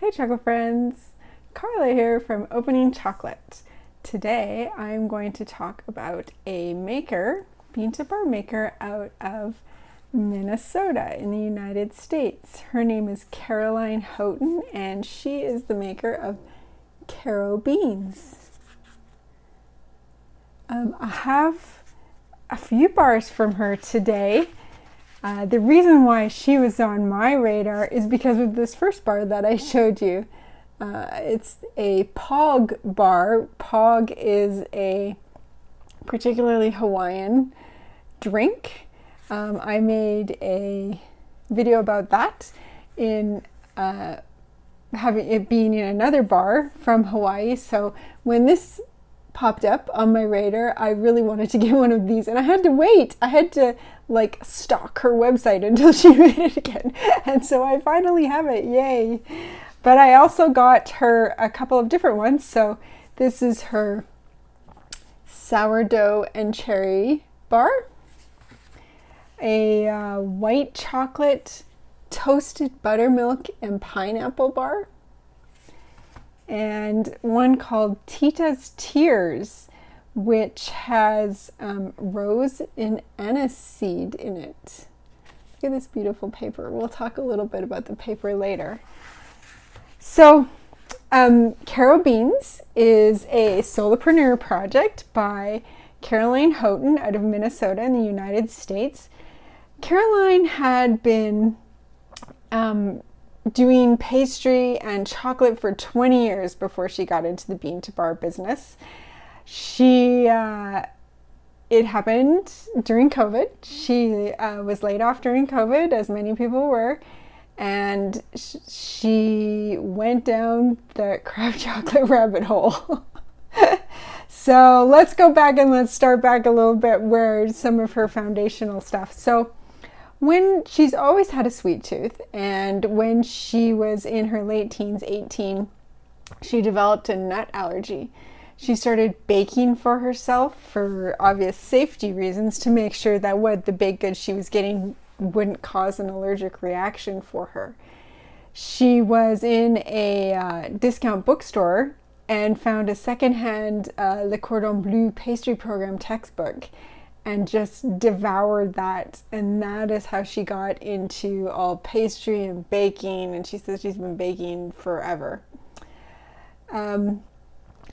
Hey chocolate friends, Carla here from Opening Chocolate. Today I'm going to talk about a maker, bean-to-bar maker out of Minnesota in the United States. Her name is Caroline Houghton and she is the maker of Caro beans. I have a few bars from her today. The reason why she was on my radar is because of this first bar that I showed you. It's a Pog bar. Pog is a particularly Hawaiian drink. I made a video about that in having it being in another bar from Hawaii. So when this popped up on my radar, I really wanted to get one of these, and I had to wait. I had to stalk her website until she made it again, and so I finally have it. Yay! But I also got her a couple of different ones. So this is her sourdough and cherry bar, a white chocolate toasted buttermilk and pineapple bar, and one called Tita's Tears, which has rose and anise seed in it. Look at this beautiful paper. We'll talk a little bit about the paper later. So, Caro Beans is a solopreneur project by Caroline Houghton out of Minnesota in the United States. Caroline had been doing pastry and chocolate for 20 years before she got into the bean-to-bar business. It happened during COVID. She was laid off during COVID, as many people were, and she went down the craft chocolate rabbit hole. So let's go back and let's start back a little bit where some of her foundational stuff. So when she's always had a sweet tooth, and when she was in her late teens, 18, she developed a nut allergy. She started baking for herself for obvious safety reasons to make sure that what the baked goods she was getting wouldn't cause an allergic reaction for her. She was in a discount bookstore and found a secondhand Le Cordon Bleu pastry program textbook and just devoured that, and that is how she got into all pastry and baking, and she says she's been baking forever.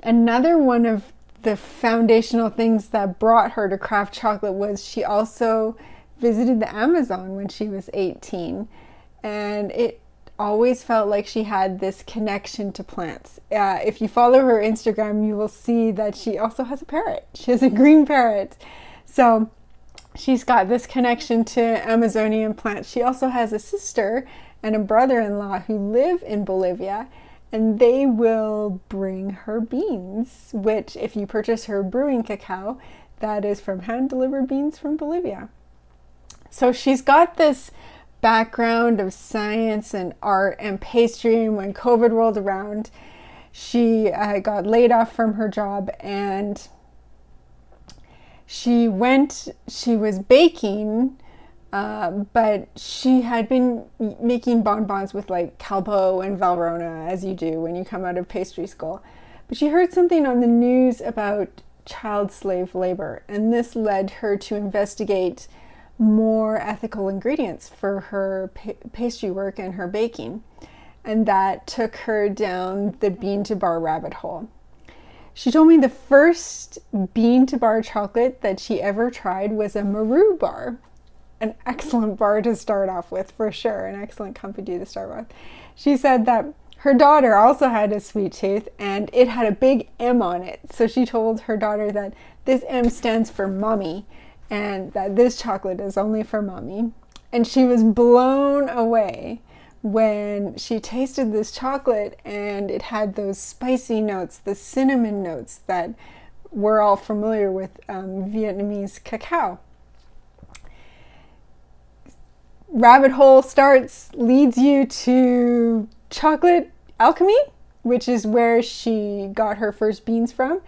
Another one of the foundational things that brought her to craft chocolate was she also visited the Amazon when she was 18, and it always felt like she had this connection to plants. If you follow her Instagram, you will see that she also has a parrot. She has a green parrot. So she's got this connection to Amazonian plants. She also has a sister and a brother-in-law who live in Bolivia, and they will bring her beans, which if you purchase her brewing cacao, that is from hand-delivered beans from Bolivia. So she's got this background of science and art and pastry, and when COVID rolled around, she got laid off from her job, and she was baking, but she had been making bonbons with Calbo and Valrhona, as you do when you come out of pastry school. But she heard something on the news about child slave labor, and this led her to investigate more ethical ingredients for her pastry work and her baking. And that took her down the bean-to-bar rabbit hole. She told me the first bean-to-bar chocolate that she ever tried was a Maru bar. An excellent bar to start off with, for sure. An excellent company to start with. She said that her daughter also had a sweet tooth, and it had a big M on it. So she told her daughter that this M stands for mommy, and that this chocolate is only for mommy. And she was blown away when she tasted this chocolate, and it had those spicy notes, the cinnamon notes that we're all familiar with Vietnamese cacao. Rabbit hole leads you to chocolate alchemy, which is where she got her first beans from,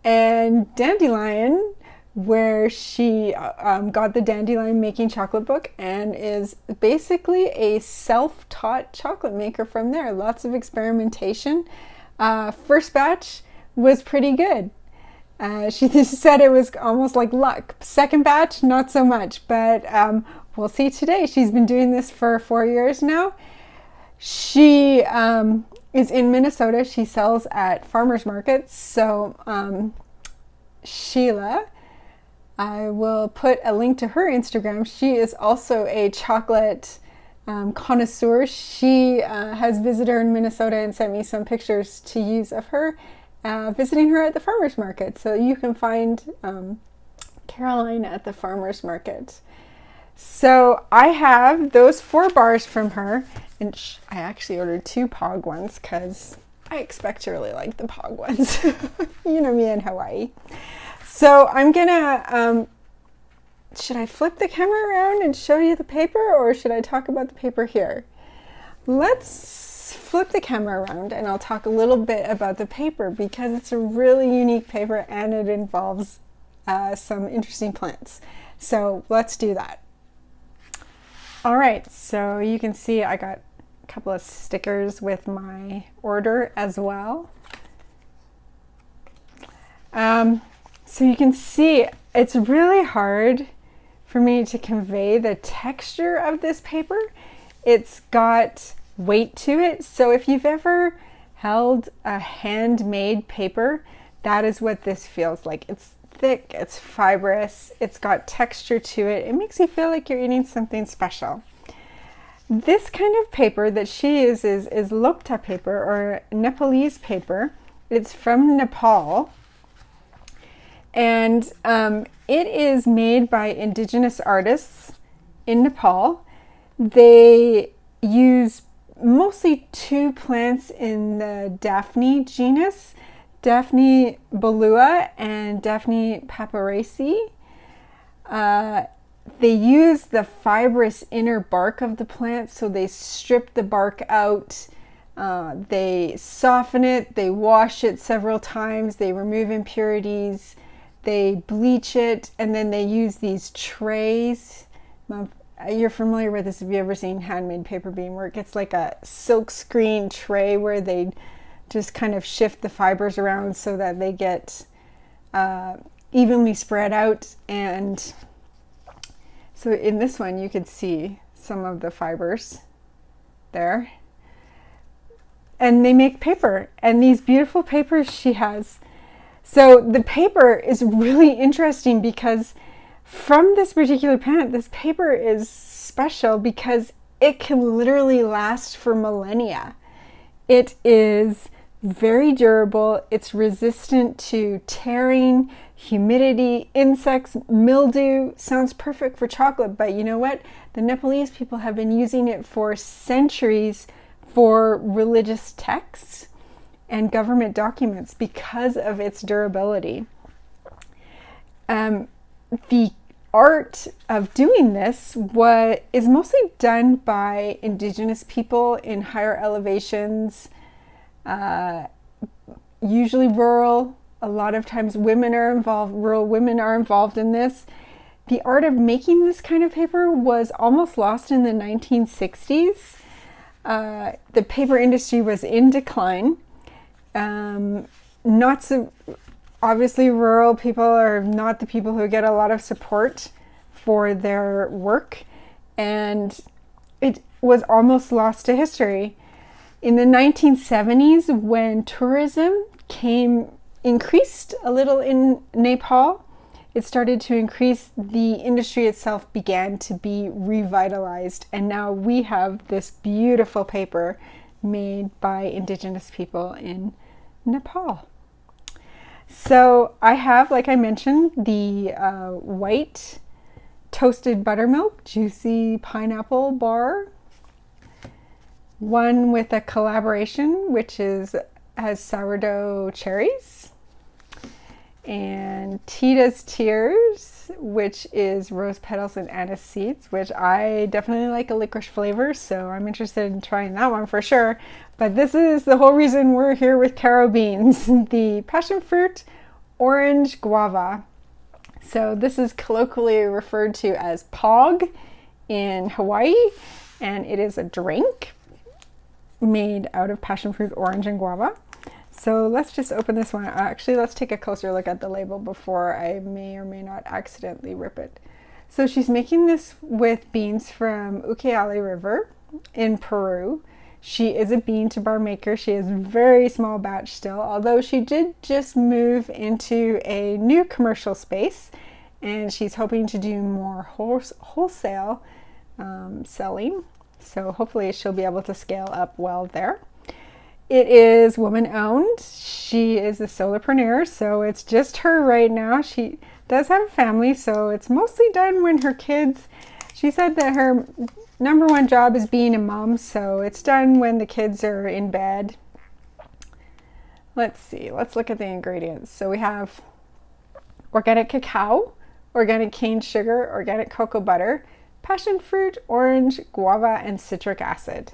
and dandelion, where she got the Dandelion Making Chocolate book and is basically a self-taught chocolate maker from there. Lots of experimentation. First batch was pretty good. She just said it was almost like luck. Second batch, not so much, but we'll see today. She's been doing this for 4 years now. She is in Minnesota. She sells at farmers markets. So Sheila, I will put a link to her Instagram. She is also a chocolate connoisseur. She has visited her in Minnesota and sent me some pictures to use of her visiting her at the farmers market. So you can find Caroline at the farmers market. So I have those 4 bars from her, and I actually ordered 2 Pog ones because I expect to really like the Pog ones. You know me in Hawaii. So I'm gonna, should I flip the camera around and show you the paper, or should I talk about the paper here? Let's flip the camera around and I'll talk a little bit about the paper because it's a really unique paper and it involves some interesting plants. So let's do that. All right, so you can see I got a couple of stickers with my order as well. So you can see it's really hard for me to convey the texture of this paper. It's got weight to it. So if you've ever held a handmade paper, that is what this feels like. It's thick, it's fibrous, it's got texture to it. It makes you feel like you're eating something special. This kind of paper that she uses is Lokta paper, or Nepalese paper. It's from Nepal. And it is made by indigenous artists in Nepal. They use mostly 2 plants in the Daphne genus, Daphne Bholua and Daphne papryacea. They use the fibrous inner bark of the plant, so they strip the bark out, they soften it, they wash it several times, they remove impurities, they bleach it, and then they use these trays. You're familiar with this if you've ever seen handmade paper being work. It's like a silk screen tray where they just kind of shift the fibers around so that they get evenly spread out. And so in this one you could see some of the fibers there. And they make paper, and these beautiful papers she has. So the paper is really interesting because from this particular plant, this paper is special because it can literally last for millennia. It is very durable. It's resistant to tearing, humidity, insects, mildew. Sounds perfect for chocolate, but you know what? The Nepalese people have been using it for centuries for religious texts and government documents because of its durability. The art of doing this is mostly done by indigenous people in higher elevations, usually rural. A lot of times women are involved, rural women are involved in this. The art of making this kind of paper was almost lost in the 1960s. The paper industry was in decline. Not so obviously rural people are not the people who get a lot of support for their work, and it was almost lost to history. In the 1970s, when tourism increased a little in Nepal, it started to increase, the industry itself began to be revitalized, and now we have this beautiful paper made by indigenous people in Nepal. So I have, like I mentioned, the white toasted buttermilk juicy pineapple bar. One with a collaboration, which has sourdough cherries. And Tita's Tears, which is rose petals and anise seeds, which I definitely like a licorice flavor, so I'm interested in trying that one for sure. But this is the whole reason we're here with Caro beans, the passion fruit orange guava. So this is colloquially referred to as pog in Hawaii, and it is a drink made out of passion fruit, orange, and guava. So let's just open this one. Actually, let's take a closer look at the label before I may or may not accidentally rip it. So she's making this with beans from Ucayali River in Peru. She is a bean to bar maker. She is very small batch still, although she did just move into a new commercial space, and she's hoping to do more wholesale selling. So hopefully she'll be able to scale up well there. It is woman owned. She is a solopreneur, so it's just her right now. She does have a family, so it's mostly done when her kids, she said that her number one job is being a mom, so it's done when the kids are in bed. Let's see, let's look at the ingredients. So we have organic cacao, organic cane sugar, organic cocoa butter, passion fruit, orange, guava, and citric acid.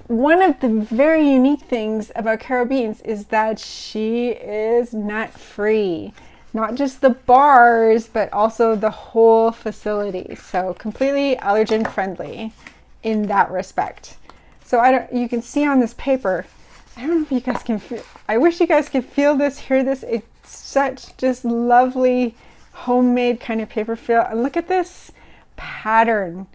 One of the very unique things about Caro beans is that she is nut-free. Not just the bars, but also the whole facility. So completely allergen friendly in that respect. So you can see on this paper, I don't know if you guys can feel, I wish you guys could feel this, hear this. It's such just lovely homemade kind of paper feel. And look at this pattern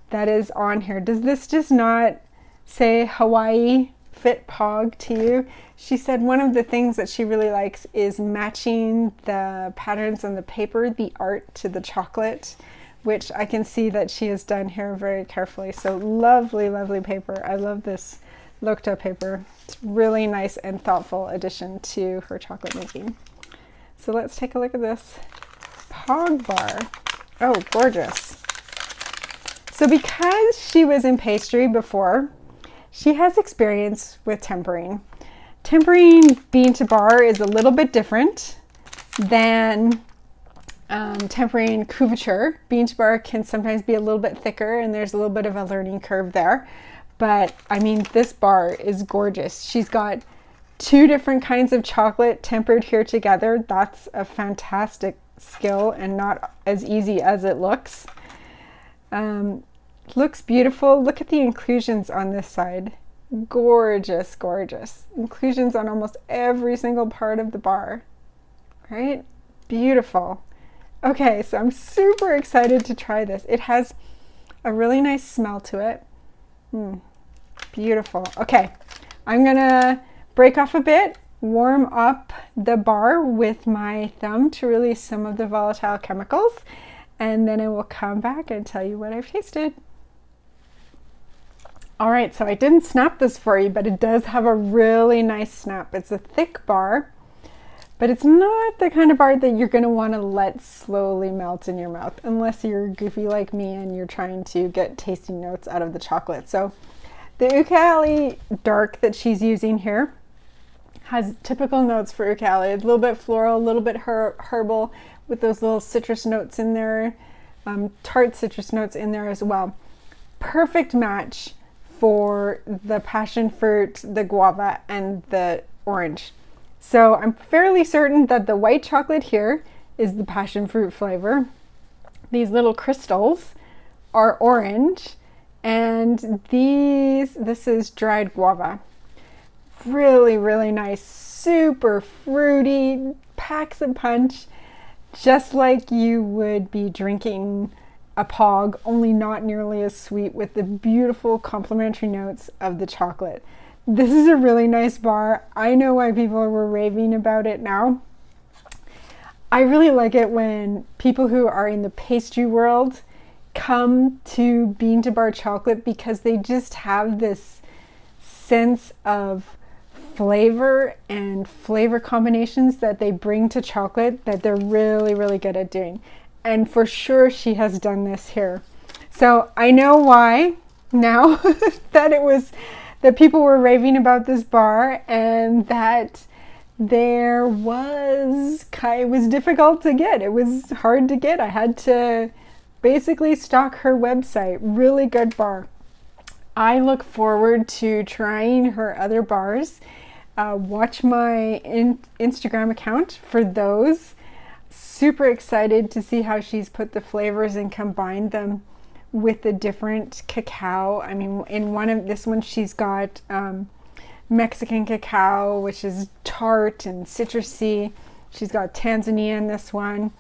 that is on here. Does this just not say Hawaii fit pog to you? She said one of the things that she really likes is matching the patterns on the paper, the art, to the chocolate, which I can see that she has done here very carefully. So lovely, lovely paper. I love this Lokta paper. It's really nice and thoughtful addition to her chocolate making. So let's take a look at this pog bar. Oh, gorgeous. So because she was in pastry before, she has experience with tempering. Tempering bean to bar is a little bit different than tempering couverture. Bean to bar can sometimes be a little bit thicker, and there's a little bit of a learning curve there. But I mean, this bar is gorgeous. She's got two different kinds of chocolate tempered here together. That's a fantastic skill and not as easy as it looks. Looks beautiful. Look at the inclusions on this side. Gorgeous, gorgeous. Inclusions on almost every single part of the bar, right? Beautiful. Okay, so I'm super excited to try this. It has a really nice smell to it. Beautiful. Okay, I'm gonna break off a bit, warm up the bar with my thumb to release some of the volatile chemicals, and then I will come back and tell you what I've tasted. All right, so I didn't snap this for you, but it does have a really nice snap. It's a thick bar, but it's not the kind of bar that you're gonna wanna let slowly melt in your mouth, unless you're goofy like me and you're trying to get tasty notes out of the chocolate. So the Ucayali dark that she's using here has typical notes for Ucayali, a little bit floral, a little bit herbal, with those little citrus notes in there, tart citrus notes in there as well. Perfect match for the passion fruit, the guava, and the orange. So I'm fairly certain that the white chocolate here is the passion fruit flavor. These little crystals are orange, and this is dried guava. Really, really nice, super fruity, packs a punch, just like you would be drinking a pog, only not nearly as sweet, with the beautiful complementary notes of the chocolate. This is a really nice bar. I know why people were raving about it now. I really like it when people who are in the pastry world come to bean to bar chocolate, because they just have this sense of flavor and flavor combinations that they bring to chocolate that they're really, really good at doing. And for sure she has done this here. So I know why now that people were raving about this bar, and that it was difficult to get. It was hard to get. I had to basically stalk her website. Really good bar. I look forward to trying her other bars. Watch my Instagram account for those. super excited to see how she's put the flavors and combined them with the different cacao. I mean, in this one she's got Mexican cacao, which is tart and citrusy. She's got Tanzania in this one.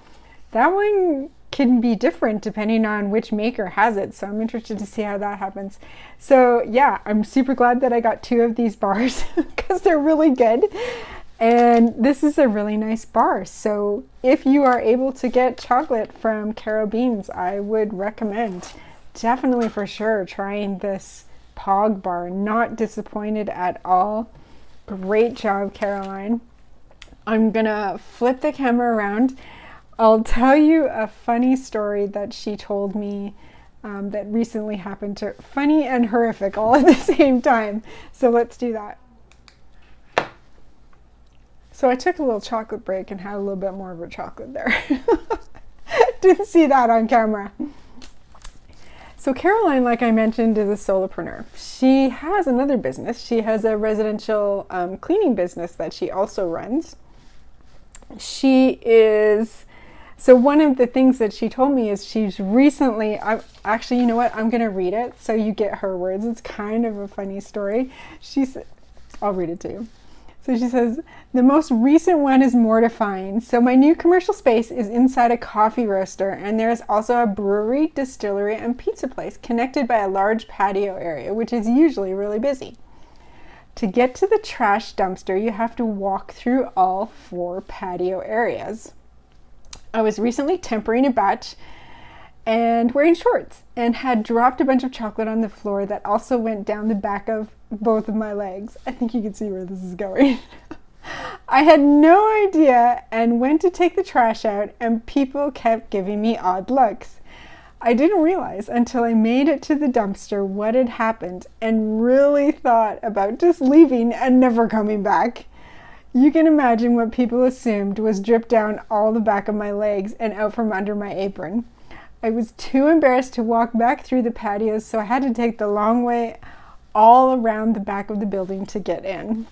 That one can be different depending on which maker has it, so I'm interested to see how that happens. So yeah, I'm super glad that I got 2 of these bars because they're really good, and this is a really nice bar. So if you are able to get chocolate from Caro Beans, I would recommend definitely for sure trying this Pog bar. Not disappointed at all. Great job, Caroline. I'm gonna flip the camera around. I'll tell you a funny story that she told me that recently happened to her. Funny and horrific all at the same time. So let's do that. So I took a little chocolate break and had a little bit more of a chocolate there. Didn't see that on camera. So Caroline, like I mentioned, is a solopreneur. She has another business. She has a residential cleaning business that she also runs. So one of the things that she told me is she's recently, actually, you know what? I'm going to read it so you get her words. It's kind of a funny story. I'll read it to you. So she says, the most recent one is mortifying. So my new commercial space is inside a coffee roaster, and there is also a brewery, distillery, and pizza place connected by a large patio area, which is usually really busy. To get to the trash dumpster, you have to walk through all 4 patio areas. I was recently tempering a batch and wearing shorts and had dropped a bunch of chocolate on the floor that also went down the back of both of my legs. I think you can see where this is going. I had no idea and went to take the trash out, and people kept giving me odd looks. I didn't realize until I made it to the dumpster what had happened and really thought about just leaving and never coming back. You can imagine what people assumed was dripped down all the back of my legs and out from under my apron. I was too embarrassed to walk back through the patios, so I had to take the long way all around the back of the building to get in.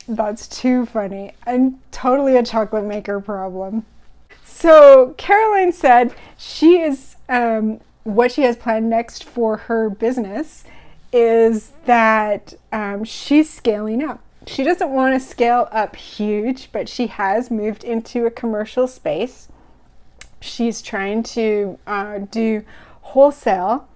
That's too funny and totally a chocolate maker problem. So Caroline said she is, what she has planned next for her business is that she's scaling up. She doesn't want to scale up huge, but she has moved into a commercial space. She's trying to do wholesale,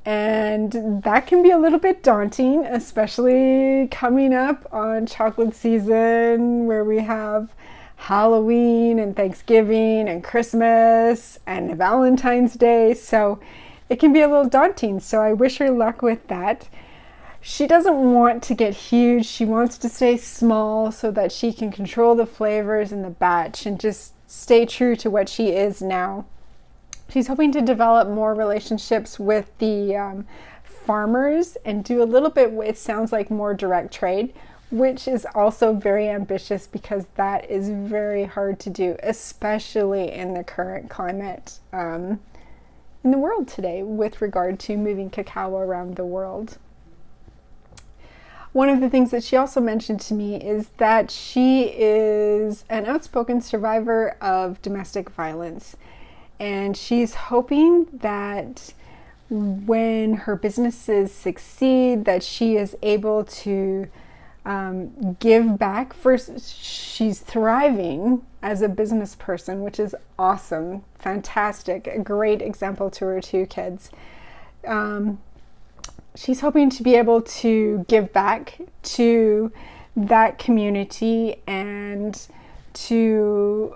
and that can be a little bit daunting, especially coming up on chocolate season where we have Halloween and Thanksgiving and Christmas and Valentine's Day. So it can be a little daunting. So I wish her luck with that. She doesn't want to get huge. She wants to stay small so that she can control the flavors in the batch and just stay true to what she is now. She's hoping to develop more relationships with the farmers and do a little bit, it sounds like, more direct trade, which is also very ambitious because that is very hard to do, especially in the current climate in the world today with regard to moving cacao around the world. One of the things that she also mentioned to me is that she is an outspoken survivor of domestic violence, and she's hoping that when her businesses succeed, that she is able to give back. First, she's thriving as a business person, which is awesome, fantastic, a great example to her 2 kids. She's hoping to be able to give back to that community and to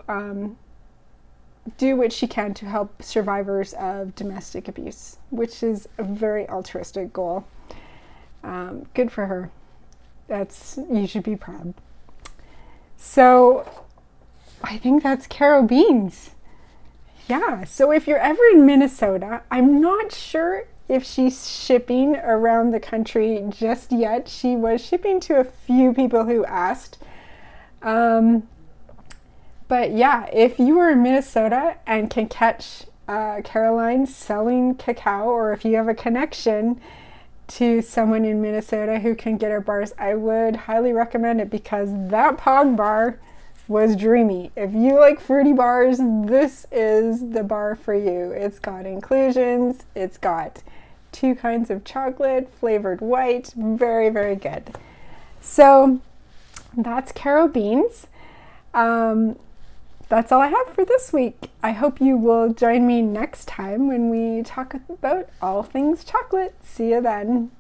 do what she can to help survivors of domestic abuse, which is a very altruistic goal. Good for her. You should be proud. So I think that's Caro Beans. Yeah, so if you're ever in Minnesota, I'm not sure if she's shipping around the country just yet. She was shipping to a few people who asked. But yeah, if you are in Minnesota and can catch Caroline selling cacao, or if you have a connection to someone in Minnesota who can get her bars, I would highly recommend it because that Pog bar was dreamy. If you like fruity bars, this is the bar for you. It's got inclusions, it's got 2 kinds of chocolate, flavored white, very, very good. So that's Caro beans. That's all I have for this week. I hope you will join me next time when we talk about all things chocolate. See you then.